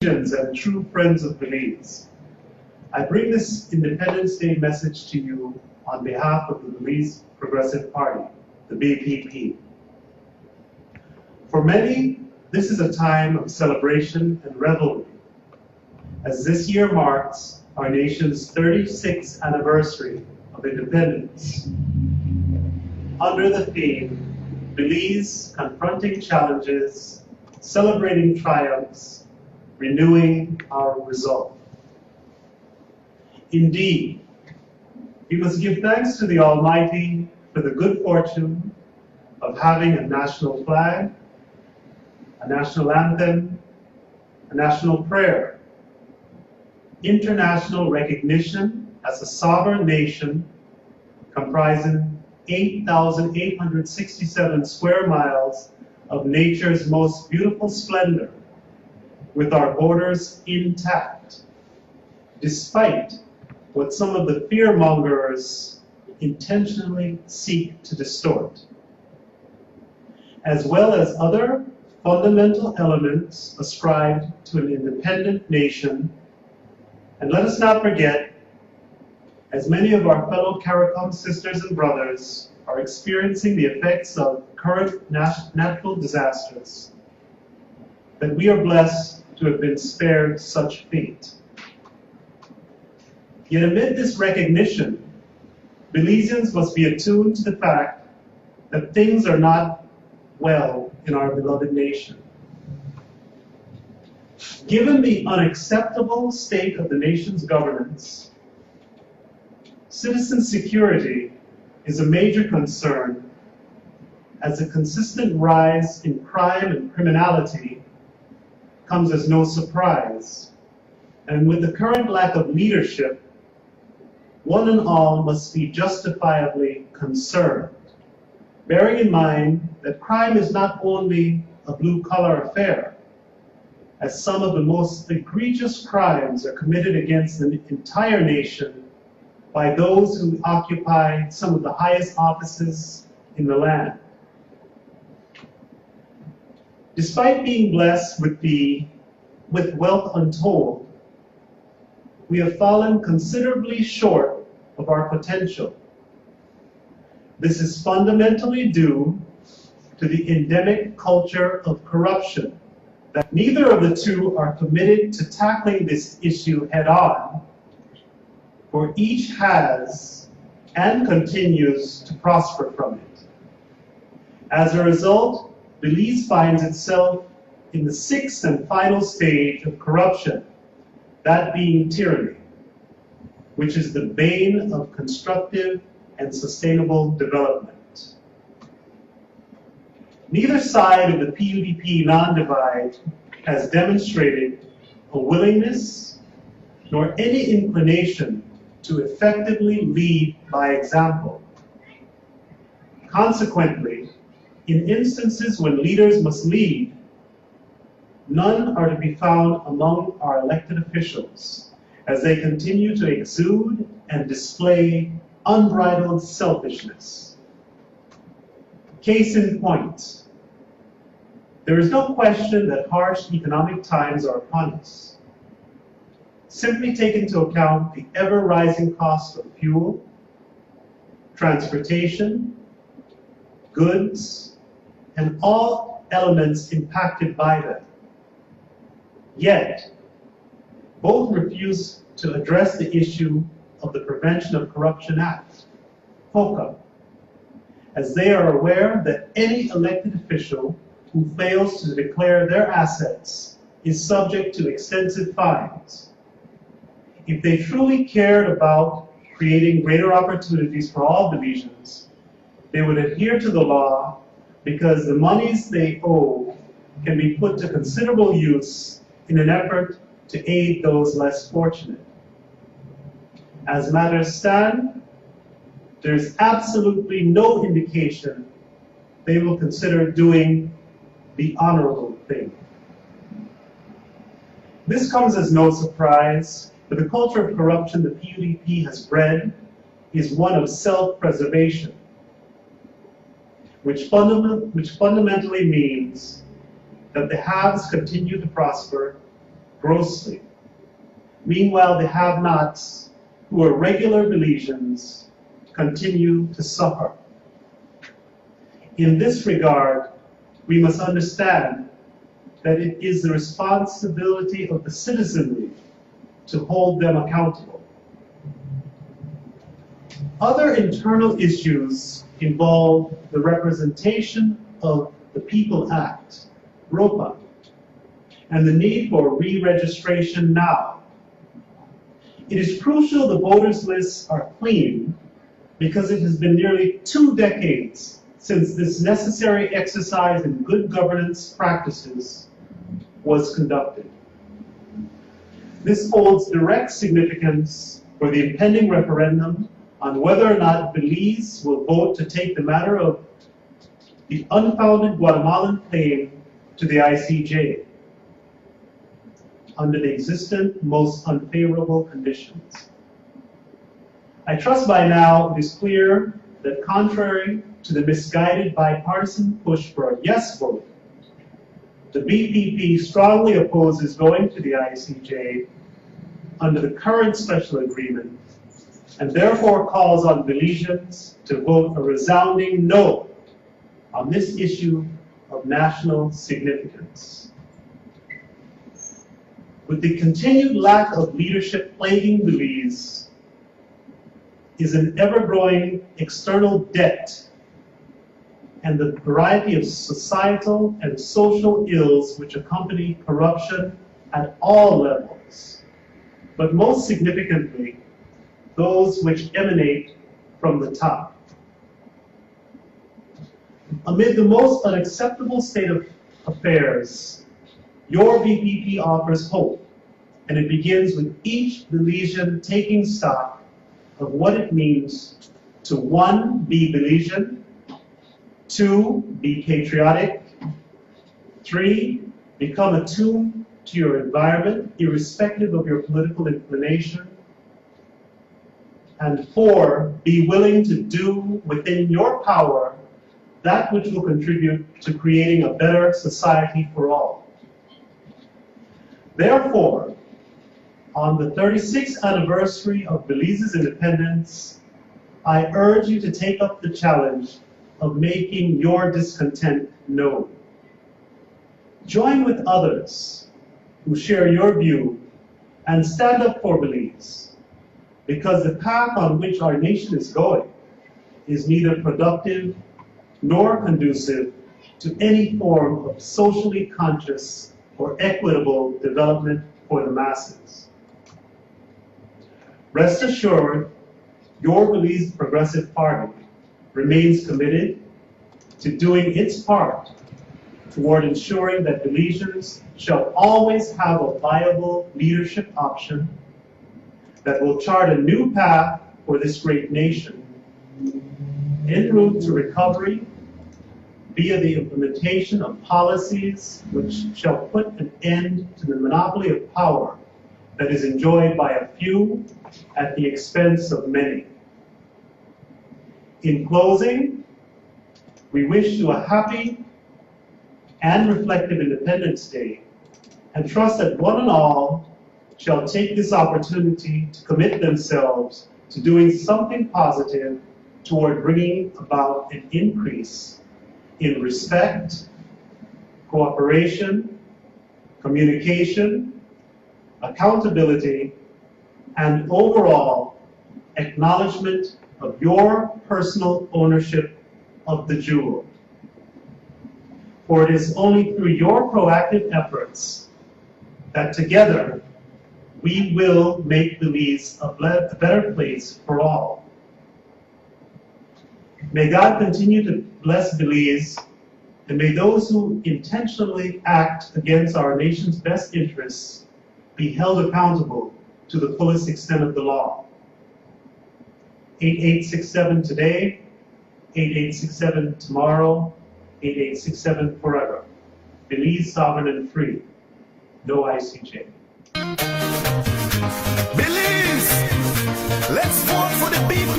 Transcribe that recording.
And true friends of Belize. I bring this Independence Day message to you on behalf of the Belize Progressive Party, the BPP. For many, this is a time of celebration and revelry, as this year marks our nation's 36th anniversary of independence. Under the theme, Belize Confronting Challenges, Celebrating Triumphs, Renewing our resolve. Indeed, we must give thanks to the Almighty for the good fortune of having a national flag, a national anthem, a national prayer, international recognition as a sovereign nation comprising 8,867 square miles of nature's most beautiful splendor, with our borders intact, despite what some of the fear-mongers intentionally seek to distort, as well as other fundamental elements ascribed to an independent nation. And let us not forget, as many of our fellow CARICOM sisters and brothers are experiencing the effects of current natural disasters, that we are blessed to have been spared such fate. Yet amid this recognition, Belizeans must be attuned to the fact that things are not well in our beloved nation. Given the unacceptable state of the nation's governance, citizen security is a major concern, as a consistent rise in crime and criminality comes as no surprise. And with the current lack of leadership, one and all must be justifiably concerned, bearing in mind that crime is not only a blue-collar affair, as some of the most egregious crimes are committed against the entire nation by those who occupy some of the highest offices in the land. Despite being blessed with wealth untold, we have fallen considerably short of our potential. This is fundamentally due to the endemic culture of corruption, that neither of the two are committed to tackling this issue head-on, for each has and continues to prosper from it. As a result, Belize finds itself in the sixth and final stage of corruption, that being tyranny, which is the bane of constructive and sustainable development. Neither side of the PUDP non-divide has demonstrated a willingness nor any inclination to effectively lead by example. Consequently, in instances when leaders must lead, none are to be found among our elected officials, as they continue to exude and display unbridled selfishness. Case in point, there is no question that harsh economic times are upon us. Simply take into account the ever-rising cost of fuel, transportation, goods, and all elements impacted by them. Yet, both refuse to address the issue of the Prevention of Corruption Act, POCA, as they are aware that any elected official who fails to declare their assets is subject to extensive fines. If they truly cared about creating greater opportunities for all Belizeans, they would adhere to the law, because the monies they owe can be put to considerable use in an effort to aid those less fortunate. As matters stand, there is absolutely no indication they will consider doing the honorable thing. This comes as no surprise, but the culture of corruption the PUDP has bred is one of self-preservation, which fundamentally means that the haves continue to prosper grossly. Meanwhile, the have-nots, who are regular Belizeans, continue to suffer. In this regard, we must understand that it is the responsibility of the citizenry to hold them accountable. Other internal issues involve the representation of the People Act, ROPA, and the need for re-registration now. It is crucial the voters' lists are clean because it has been nearly 2 decades since this necessary exercise in good governance practices was conducted. This holds direct significance for the impending referendum on whether or not Belize will vote to take the matter of the unfounded Guatemalan claim to the ICJ under the existent most unfavorable conditions. I trust by now it is clear that contrary to the misguided bipartisan push for a yes vote, the BPP strongly opposes going to the ICJ under the current special agreement and therefore calls on Belizeans to vote a resounding no on this issue of national significance. With the continued lack of leadership plaguing Belize is an ever-growing external debt and the variety of societal and social ills which accompany corruption at all levels, but most significantly, those which emanate from the top. Amid the most unacceptable state of affairs, your BPP offers hope, and it begins with each Belizean taking stock of what it means to 1, be Belizean, 2, be patriotic, 3, become attuned to your environment, irrespective of your political inclination, and 4, be willing to do within your power that which will contribute to creating a better society for all. Therefore, on the 36th anniversary of Belize's independence, I urge you to take up the challenge of making your discontent known. Join with others who share your view and stand up for Belize, because the path on which our nation is going is neither productive nor conducive to any form of socially conscious or equitable development for the masses. Rest assured, your Belize Progressive Party remains committed to doing its part toward ensuring that Belizeans shall always have a viable leadership option that will chart a new path for this great nation en route to recovery via the implementation of policies which shall put an end to the monopoly of power that is enjoyed by a few at the expense of many. In closing, we wish you a happy and reflective Independence Day and trust that one and all shall take this opportunity to commit themselves to doing something positive toward bringing about an increase in respect, cooperation, communication, accountability, and overall acknowledgement of your personal ownership of the jewel. For it is only through your proactive efforts that together we will make Belize a better place for all. May God continue to bless Belize, and may those who intentionally act against our nation's best interests be held accountable to the fullest extent of the law. 8867 today, 8867 tomorrow, 8867 forever. Belize sovereign and free. No ICJ. Belize, let's vote for the people.